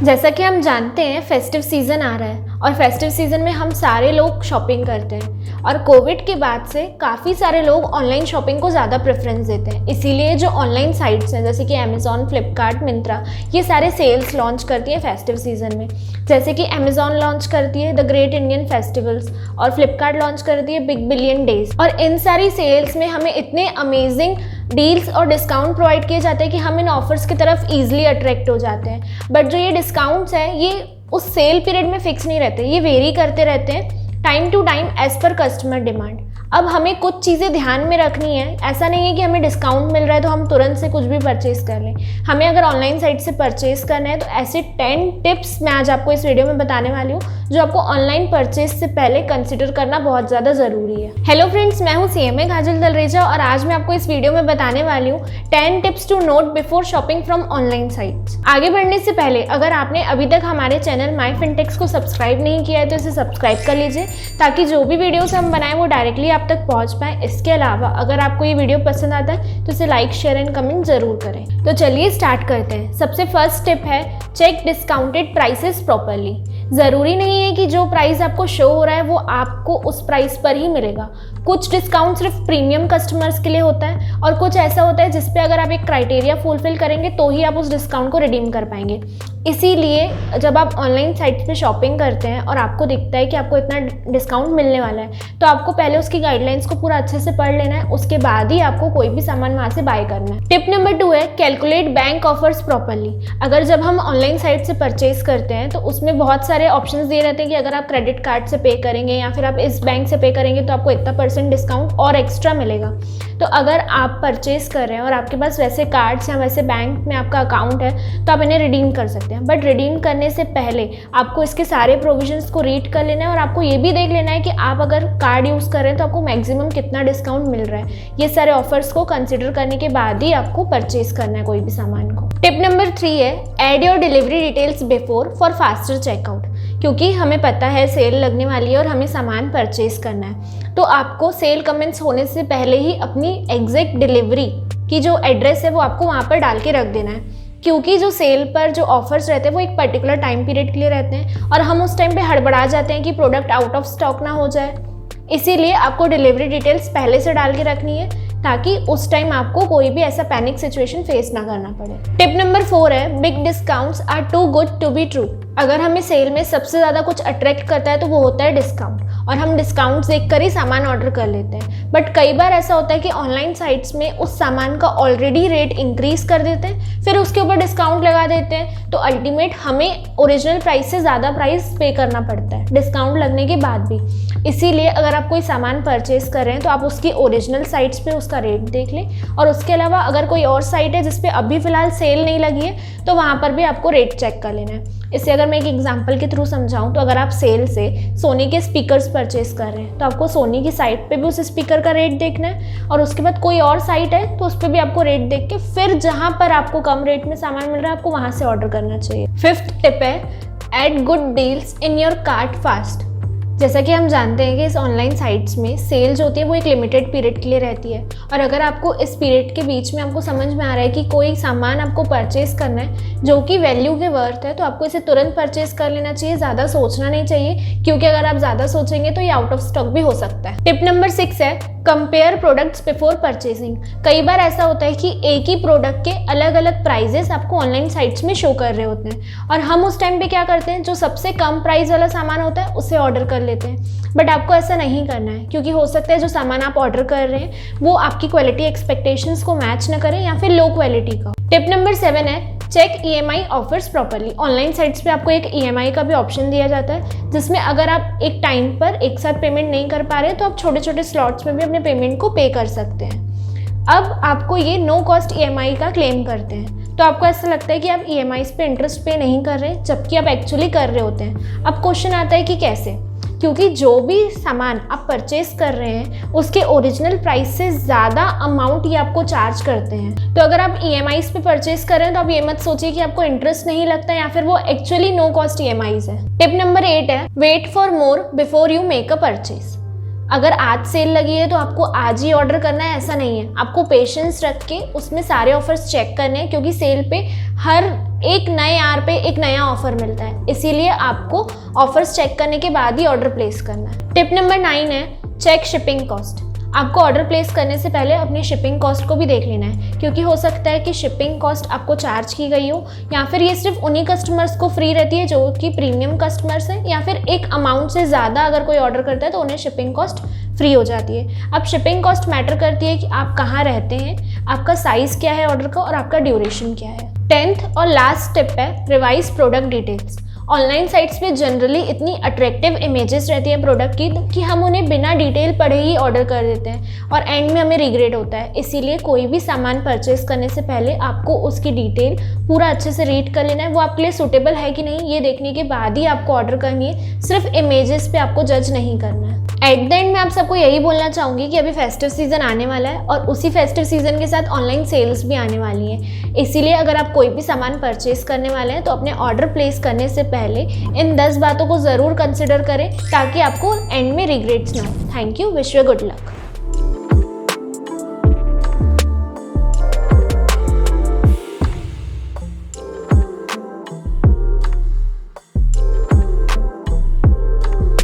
जैसा कि हम जानते हैं फेस्टिव सीज़न आ रहा है और फेस्टिव सीज़न में हम सारे लोग शॉपिंग करते हैं और कोविड के बाद से काफ़ी सारे लोग ऑनलाइन शॉपिंग को ज़्यादा प्रेफरेंस देते हैं। इसीलिए जो ऑनलाइन साइट्स हैं जैसे कि अमेज़ॉन, फ्लिपकार्ट, मिंत्रा, ये सारे सेल्स लॉन्च करती है फेस्टिव सीज़न में। जैसे कि अमेज़ॉन लॉन्च करती है द ग्रेट इंडियन फेस्टिवल्स और फ्लिपकार्ट लॉन्च करती है बिग बिलियन डेज। और इन सारी सेल्स में हमें इतने अमेजिंग डील्स और डिस्काउंट प्रोवाइड किए जाते हैं कि हम इन ऑफर्स की तरफ ईजिली अट्रैक्ट हो जाते हैं। बट जो ये डिस्काउंट्स हैं ये उस सेल पीरियड में फिक्स नहीं रहते, ये वेरी करते रहते हैं time to time as per customer demand. अब हमें कुछ चीज़ें ध्यान में रखनी है। ऐसा नहीं है कि हमें डिस्काउंट मिल रहा है तो हम तुरंत से कुछ भी परचेज़ कर लें। हमें अगर ऑनलाइन साइट से परचेज़ करना है तो ऐसे 10 टिप्स मैं आज आपको इस वीडियो में बताने वाली हूँ जो आपको ऑनलाइन परचेज से पहले कंसिडर करना बहुत ज़्यादा ज़रूरी है। हेलो फ्रेंड्स, मैं हूँ CMA काजल तलरेजा और आज मैं आपको इस वीडियो में बताने वाली हूँ 10 tips to note before shopping from online sites. आगे बढ़ने से पहले अगर आपने अभी तक हमारे चैनल माई फिनटेक्स को सब्सक्राइब नहीं किया है तो इसे सब्सक्राइब कर लीजिए ताकि जो भी वीडियोस हम बनाएं वो डायरेक्टली आप तक पहुंच पाए। इसके अलावा अगर आपको ये वीडियो पसंद आता है तो इसे लाइक, शेयर एंड कमेंट जरूर करें। तो चलिए स्टार्ट करते हैं। सबसे फर्स्ट टिप है चेक डिस्काउंटेड प्राइसेस प्रॉपरली। ज़रूरी नहीं है कि जो प्राइस आपको शो हो रहा है वो आपको उस प्राइस पर ही मिलेगा। कुछ डिस्काउंट सिर्फ प्रीमियम कस्टमर्स के लिए होता है और कुछ ऐसा होता है जिस पे अगर आप एक क्राइटेरिया फुलफिल करेंगे तो ही आप उस डिस्काउंट को रिडीम कर पाएंगे। इसीलिए जब आप ऑनलाइन साइट्स पे शॉपिंग करते हैं और आपको दिखता है कि आपको इतना डिस्काउंट मिलने वाला है तो आपको पहले उसकी गाइडलाइंस को पूरा अच्छे से पढ़ लेना है, उसके बाद ही आपको कोई भी सामान वहाँ से बाय करना है। टिप नंबर 2 है कैलकुलेट बैंक ऑफर्स प्रॉपरली। अगर जब हम ऑनलाइन साइट से परचेज करते हैं तो उसमें बहुत सारे ऑप्शंस दिए रहते हैं कि अगर आप क्रेडिट कार्ड से पे करेंगे या फिर आप इस बैंक से पे करेंगे तो आपको इतना % डिस्काउंट और एक्स्ट्रा मिलेगा। तो अगर आप परचेज कर रहे हैं और आपके पास वैसे कार्ड्स या वैसे बैंक में आपका अकाउंट है तो आप इन्हें रिडीम कर सकते हैं। बट रिडीम करने से पहले आपको इसके सारे प्रोविजंस को रीड कर लेना है और आपको ये भी देख लेना है कि आप अगर कार्ड यूज़ कर रहे हैं तो आपको मैक्सिमम कितना डिस्काउंट मिल रहा है। ये सारे ऑफर्स को कंसिडर करने के बाद ही आपको परचेज करना है कोई भी सामान को। टिप नंबर 3 है add your delivery details before for faster checkout. क्योंकि हमें पता है सेल लगने वाली है और हमें सामान परचेज करना है तो आपको सेल कमेंट्स होने से पहले ही अपनी एग्जैक्ट डिलीवरी की जो एड्रेस है वो आपको वहाँ पर डाल के रख देना है। क्योंकि जो सेल पर जो ऑफर्स रहते हैं वो एक पर्टिकुलर टाइम पीरियड के लिए रहते हैं और हम उस टाइम पे हड़बड़ा जाते हैं कि प्रोडक्ट आउट ऑफ स्टॉक ना हो जाए। इसीलिए आपको डिलीवरी डिटेल्स पहले से डाल के रखनी है ताकि उस टाइम आपको कोई भी ऐसा पैनिक सिचुएशन फेस ना करना पड़े। टिप नंबर 4 है big discounts are too good to be true. अगर हमें सेल में सबसे ज़्यादा कुछ अट्रैक्ट करता है तो वो होता है डिस्काउंट और हम डिस्काउंट देख कर ही सामान ऑर्डर कर लेते हैं। बट कई बार ऐसा होता है कि ऑनलाइन साइट्स में उस सामान का ऑलरेडी रेट इंक्रीज कर देते हैं फिर उसके ऊपर डिस्काउंट लगा देते हैं तो अल्टीमेट हमें ओरिजिनल प्राइस से ज़्यादा प्राइस पे करना पड़ता है डिस्काउंट लगने के बाद भी। इसीलिए अगर आप कोई सामान परचेज कर रहे हैं तो आप उसकी ओरिजिनल साइट्स पे उसका रेट देख लें और उसके अलावा अगर कोई और साइट है जिस पे अभी फ़िलहाल सेल नहीं लगी है तो वहाँ पर भी आपको रेट चेक कर लेना है। इससे अगर मैं एक एग्जांपल के थ्रू समझाऊं तो अगर आप सेल से सोनी के स्पीकर्स परचेज कर रहे हैं तो आपको सोनी की साइट पे भी उस स्पीकर का रेट देखना है और उसके बाद कोई और साइट है तो उस पर भी आपको रेट देख के फिर जहाँ पर आपको कम रेट में सामान मिल रहा है आपको वहाँ से ऑर्डर करना चाहिए। 5th टिप है add good deals in your cart fast. जैसा कि हम जानते हैं कि इस ऑनलाइन साइट्स में सेल जो होती है वो एक लिमिटेड पीरियड के लिए रहती है और अगर आपको इस पीरियड के बीच में आपको समझ में आ रहा है कि कोई सामान आपको परचेज करना है जो कि वैल्यू के वर्थ है तो आपको इसे तुरंत परचेज कर लेना चाहिए। ज़्यादा सोचना नहीं चाहिए क्योंकि अगर आप ज़्यादा सोचेंगे तो ये आउट ऑफ स्टॉक भी हो सकता है। टिप नंबर 6 है कंपेयर प्रोडक्ट्स बिफोर परचेजिंग। कई बार ऐसा होता है कि एक ही प्रोडक्ट के अलग अलग प्राइजेस आपको ऑनलाइन साइट्स में शो कर रहे होते हैं और हम उस टाइम पे क्या करते हैं जो सबसे कम प्राइस वाला सामान होता है उसे ऑर्डर कर लेते हैं। बट आपको ऐसा नहीं करना है क्योंकि हो सकता है जो सामान आप ऑर्डर कर रहे हैं वो आपकी क्वालिटी एक्सपेक्टेशंस को मैच न करे या फिर लो क्वालिटी का। टिप नंबर 7 है check EMI offers properly. Online sites पे आपको एक EMI का भी ऑप्शन दिया जाता है जिसमें अगर आप एक टाइम पर एक साथ पेमेंट नहीं कर पा रहे तो आप छोटे छोटे स्लॉट्स में भी अपने पेमेंट को पे कर सकते हैं। अब आपको ये नो कॉस्ट EMI का क्लेम करते हैं तो आपको ऐसा लगता है कि आप EMIs पे इंटरेस्ट पे नहीं कर रहे जबकि आप एक्चुअली कर रहे होते हैं। अब क्वेश्चन आता है कि कैसे, क्योंकि जो भी सामान आप परचेज कर रहे हैं उसके ओरिजिनल प्राइस से ज़्यादा अमाउंट ये आपको चार्ज करते हैं। तो अगर आप EMIs पे परचेज कर रहे हैं तो आप ये मत सोचिए कि आपको इंटरेस्ट नहीं लगता या फिर वो एक्चुअली नो कॉस्ट EMIs है। टिप नंबर 8 है wait for more before you make a purchase. अगर आज सेल लगी है तो आपको आज ही ऑर्डर करना है, ऐसा नहीं है। आपको पेशेंस रख के उसमें सारे ऑफर्स चेक करने हैं, क्योंकि सेल पे हर एक नए आर पे एक नया ऑफर मिलता है, इसीलिए आपको ऑफर्स चेक करने के बाद ही ऑर्डर प्लेस करना है। टिप नंबर 9 है चेक शिपिंग कॉस्ट। आपको ऑर्डर प्लेस करने से पहले अपनी शिपिंग कॉस्ट को भी देख लेना है, क्योंकि हो सकता है कि शिपिंग कॉस्ट आपको चार्ज की गई हो, या फिर ये सिर्फ उन्हीं कस्टमर्स को फ्री रहती है जो कि प्रीमियम कस्टमर्स हैं, या फिर एक अमाउंट से ज़्यादा अगर कोई ऑर्डर करता है तो उन्हें शिपिंग कॉस्ट फ्री हो जाती है। अब शिपिंग कॉस्ट मैटर करती है कि आप कहाँ रहते हैं, आपका साइज़ क्या है ऑर्डर का, और आपका ड्यूरेशन क्या है। 10th और लास्ट टिप है revise product details. Online sites पे जनरली इतनी अट्रैक्टिव इमेजेस रहती है प्रोडक्ट की कि हम उन्हें बिना डिटेल पढ़े ही ऑर्डर कर देते हैं और एंड में हमें रिग्रेट होता है। इसीलिए कोई भी सामान परचेज करने से पहले आपको उसकी डिटेल पूरा अच्छे से रीड कर लेना है, वो आपके लिए सूटेबल है कि नहीं ये देखने के बाद ही आपको ऑर्डर करनी है। सिर्फ इमेजेस पे आपको जज नहीं करना है। एट द एंड मैं आप सबको यही बोलना चाहूँगी कि अभी फेस्टिव सीज़न आने वाला है और उसी फेस्टिव सीज़न के साथ ऑनलाइन सेल्स भी आने वाली हैं। इसीलिए अगर आप कोई भी सामान परचेज करने वाले हैं तो अपने ऑर्डर प्लेस करने से पहले इन 10 बातों को ज़रूर कंसिडर करें, ताकि आपको एंड में रिग्रेट्स ना हो। Thank you, wish you good luck.